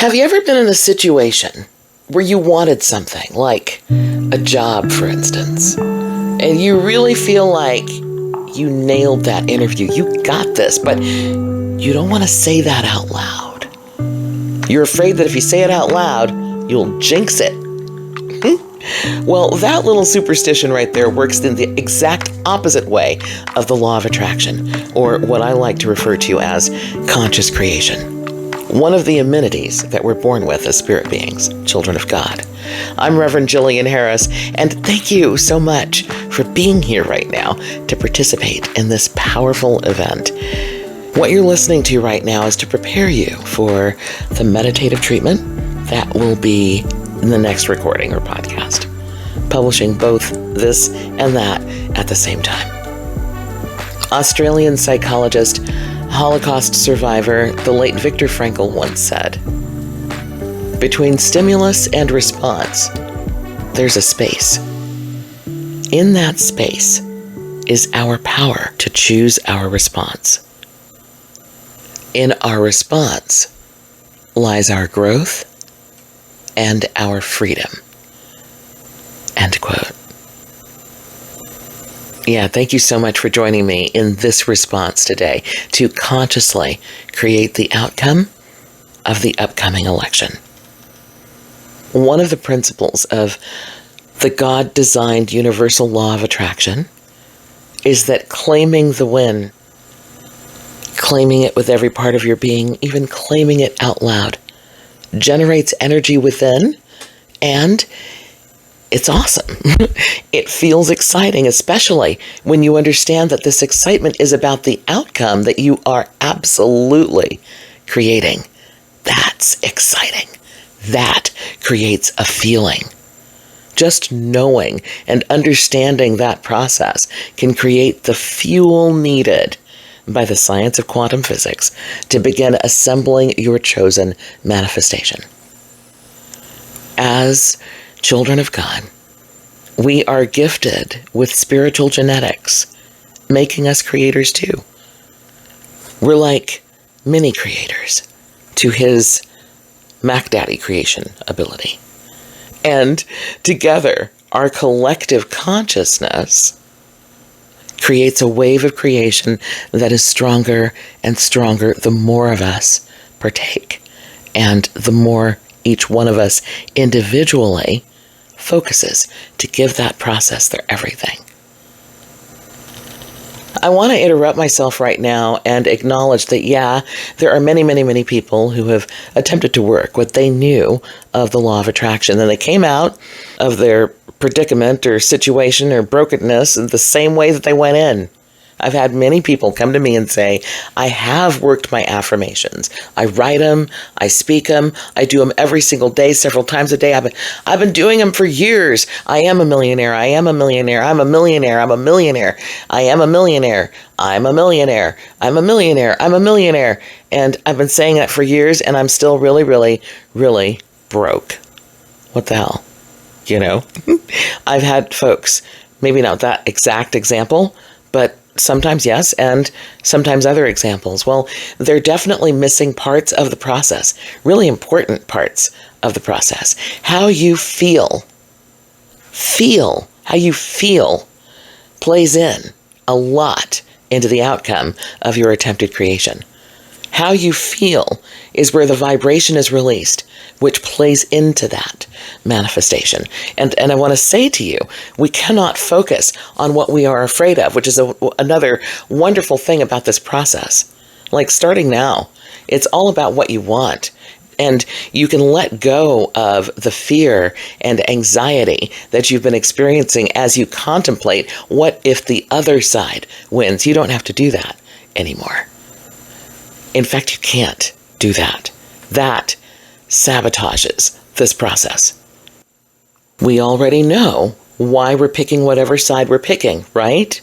Have you ever been in a situation where you wanted something, like a job, for instance, and you really feel like you nailed that interview, you got this, but you don't want to say that out loud? You're afraid that if you say it out loud, you'll jinx it. Well, that little superstition right there works in the exact opposite way of the law of attraction, or what I like to refer to as conscious creation. One of the amenities that we're born with as spirit beings, children of God. I'm Reverend Jillian Harris, and thank you so much for being here right now to participate in this powerful event. What you're listening to right now is to prepare you for the meditative treatment that will be in the next recording or podcast, publishing both this and that at the same time. Australian psychologist, Holocaust survivor, the late Viktor Frankl once said, "Between stimulus and response, there's a space. In that space is our power to choose our response. In our response lies our growth and our freedom." End quote. Yeah, thank you so much for joining me in this response today to consciously create the outcome of the upcoming election. One of the principles of the God-designed universal law of attraction is that claiming the win, claiming it with every part of your being, even claiming it out loud, generates energy within, and it's awesome. It feels exciting, especially when you understand that this excitement is about the outcome that you are absolutely creating. That's exciting. That creates a feeling. Just knowing and understanding that process can create the fuel needed by the science of quantum physics to begin assembling your chosen manifestation. As children of God, we are gifted with spiritual genetics, making us creators too. We're like mini creators to his Mac Daddy creation ability. And together, our collective consciousness creates a wave of creation that is stronger and stronger the more of us partake, and the more each one of us individually focuses to give that process their everything. I want to interrupt myself right now and acknowledge that, yeah, there are many, many, many people who have attempted to work what they knew of the law of attraction, and they came out of their predicament or situation or brokenness the same way that they went in. I've had many people come to me and say, I have worked my affirmations. I write them, I speak them, I do them every single day, several times a day. I've been doing them for years. I am a millionaire. I am a millionaire. I'm a millionaire. I'm a millionaire. I am a millionaire. I'm a millionaire. I'm a millionaire. I'm a millionaire. And I've been saying that for years, and I'm still really, really, really broke. What the hell? You know? I've had folks, maybe not that exact example, but sometimes yes, and sometimes other examples. Well, they're definitely missing parts of the process, really important parts of the process. How you feel how you feel plays in a lot into the outcome of your attempted creation. How you feel is where the vibration is released, which plays into that manifestation. And I want to say to you, we cannot focus on what we are afraid of, which is another wonderful thing about this process. Like starting now, it's all about what you want. And you can let go of the fear and anxiety that you've been experiencing as you contemplate what if the other side wins. You don't have to do that anymore. In fact, you can't do that. That sabotages this process. We already know why we're picking whatever side we're picking, right?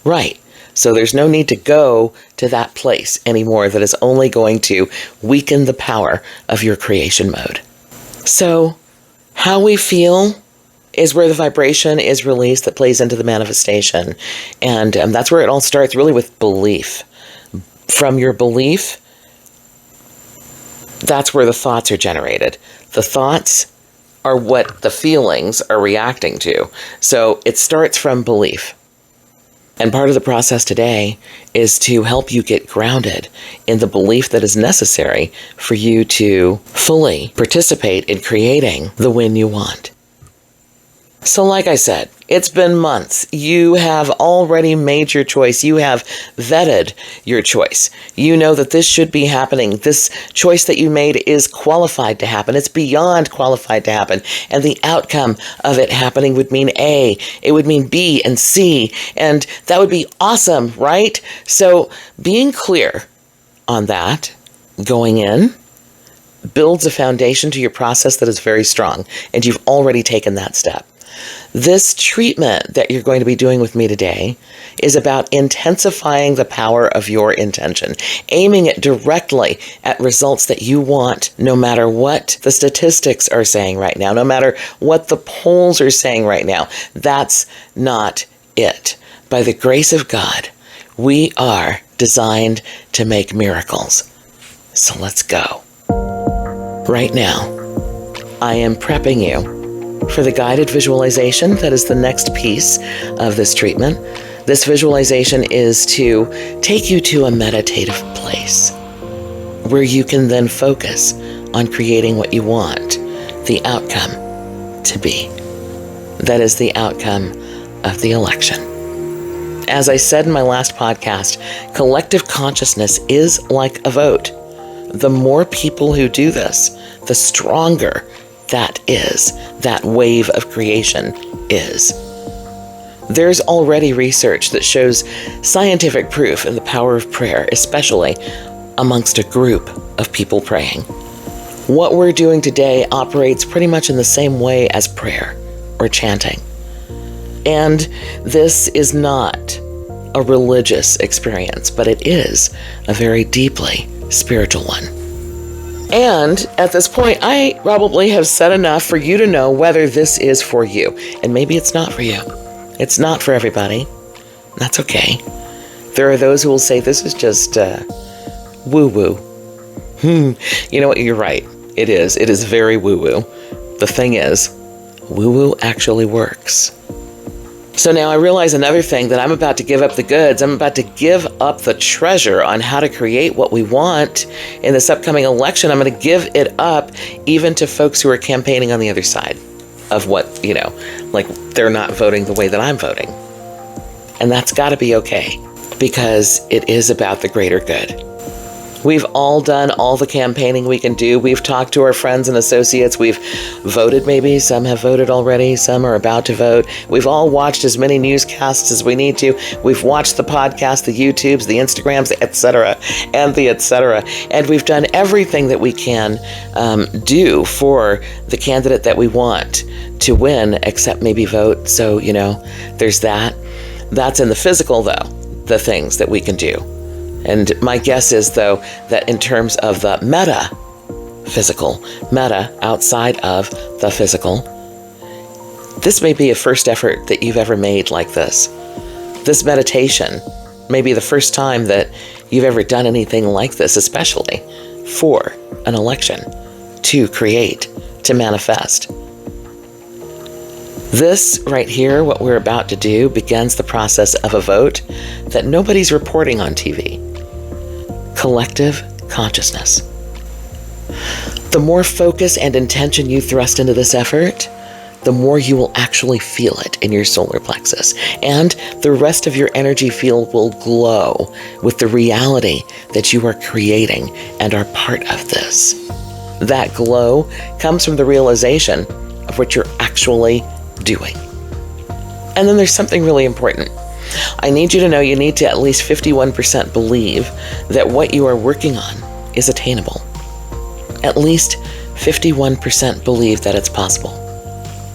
Right. So there's no need to go to that place anymore that is only going to weaken the power of your creation mode. So how we feel is where the vibration is released that plays into the manifestation. And that's where it all starts, really, with belief. From your belief, That's where the thoughts are generated. The thoughts are what the feelings are reacting to. So it starts from belief. And part of the process today is to help you get grounded in the belief that is necessary for you to fully participate in creating the win you want. So like I said, it's been months. You have already made your choice. You have vetted your choice. You know that this should be happening. This choice that you made is qualified to happen. It's beyond qualified to happen. And the outcome of it happening would mean A, it would mean B and C, and that would be awesome, right? So being clear on that going in builds a foundation to your process that is very strong, and you've already taken that step. This treatment that you're going to be doing with me today is about intensifying the power of your intention, aiming it directly at results that you want, no matter what the statistics are saying right now, no matter what the polls are saying right now. That's not it. By the grace of God, we are designed to make miracles. So let's go. Right now, I am prepping you for the guided visualization that is the next piece of this treatment. This visualization is to take you to a meditative place where you can then focus on creating what you want the outcome to be. That is the outcome of the election. As I said in my last podcast, collective consciousness is like a vote. The more people who do this, the stronger that wave of creation is. There's already research that shows scientific proof in the power of prayer, especially amongst a group of people praying. What we're doing today operates pretty much in the same way as prayer or chanting. And this is not a religious experience, but it is a very deeply spiritual one. And at this point, I probably have said enough for you to know whether this is for you. And maybe it's not for you. It's not for everybody. That's okay. There are those who will say this is just woo-woo. You know what? You're right. It is. It is very woo-woo. The thing is, woo-woo actually works. So now I realize another thing, that I'm about to give up the goods. I'm about to give up the treasure on how to create what we want in this upcoming election. I'm going to give it up even to folks who are campaigning on the other side of what, like they're not voting the way that I'm voting. And that's got to be okay, because it is about the greater good. We've all done all the campaigning we can do. We've talked to our friends and associates. We've voted maybe. Some have voted already. Some are about to vote. We've all watched as many newscasts as we need to. We've watched the podcasts, the YouTubes, the Instagrams, etc. And we've done everything that we can do for the candidate that we want to win, except maybe vote. So, there's that. That's in the physical, though, the things that we can do. And my guess is, though, that in terms of the metaphysical, outside of the physical, this may be a first effort that you've ever made like this. This meditation may be the first time that you've ever done anything like this, especially for an election, to create, to manifest. This right here, what we're about to do, begins the process of a vote that nobody's reporting on TV. Collective consciousess. The more focus and intention you thrust into this effort, the more you will actually feel it in your solar plexus. And the rest of your energy field will glow with the reality that you are creating and are part of this. That glow comes from the realization of what you're actually doing. And then there's something really important. I need you to know you need to at least 51% believe that what you are working on is attainable. At least 51% believe that it's possible.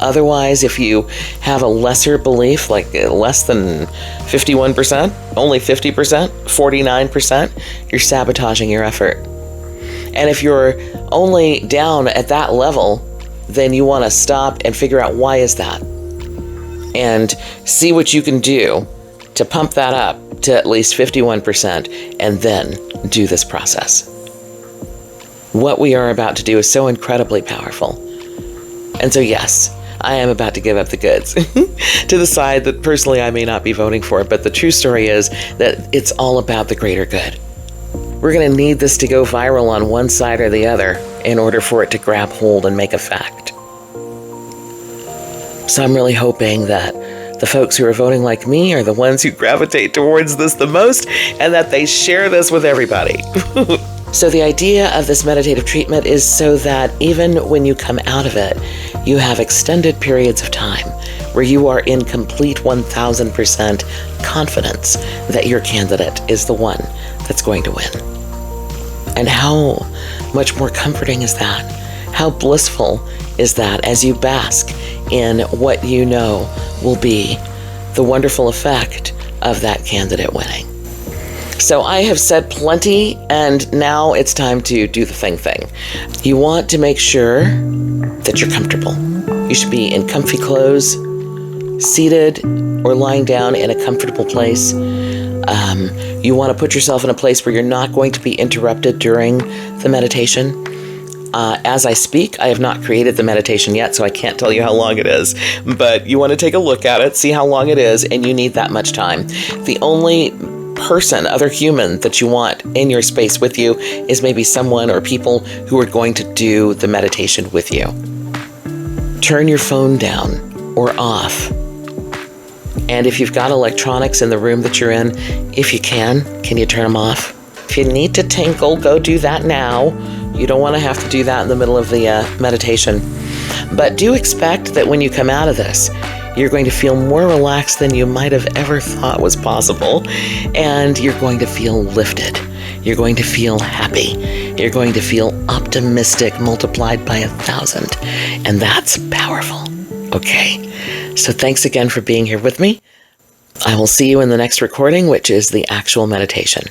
Otherwise, if you have a lesser belief, like less than 51%, only 50%, 49%, you're sabotaging your effort. And if you're only down at that level, then you want to stop and figure out why is that, and see what you can do to pump that up to at least 51%, and then do this process. What we are about to do is so incredibly powerful. And so, yes, I am about to give up the goods to the side that personally I may not be voting for, but the true story is that it's all about the greater good. We're going to need this to go viral on one side or the other in order for it to grab hold and make a fact. So I'm really hoping that the folks who are voting like me are the ones who gravitate towards this the most, and that they share this with everybody. So the idea of this meditative treatment is so that even when you come out of it, you have extended periods of time where you are in complete 1000% confidence that your candidate is the one that's going to win. And how much more comforting is that? How blissful is that as you bask in what you know will be the wonderful effect of that candidate winning? So I have said plenty, and now it's time to do the thing. You want to make sure that you're comfortable. You should be in comfy clothes, seated or lying down in a comfortable place. You want to put yourself in a place where you're not going to be interrupted during the meditation. As I speak, I have not created the meditation yet, so I can't tell you how long it is. But you want to take a look at it, see how long it is, and you need that much time. The only other human that you want in your space with you is maybe someone or people who are going to do the meditation with you. Turn your phone down or off. And if you've got electronics in the room that you're in, if you can you turn them off? If you need to tinkle, go do that now. You don't want to have to do that in the middle of the meditation. But do expect that when you come out of this, you're going to feel more relaxed than you might have ever thought was possible. And you're going to feel lifted. You're going to feel happy. You're going to feel optimistic multiplied by 1,000. And that's powerful. Okay. So thanks again for being here with me. I will see you in the next recording, which is the actual meditation.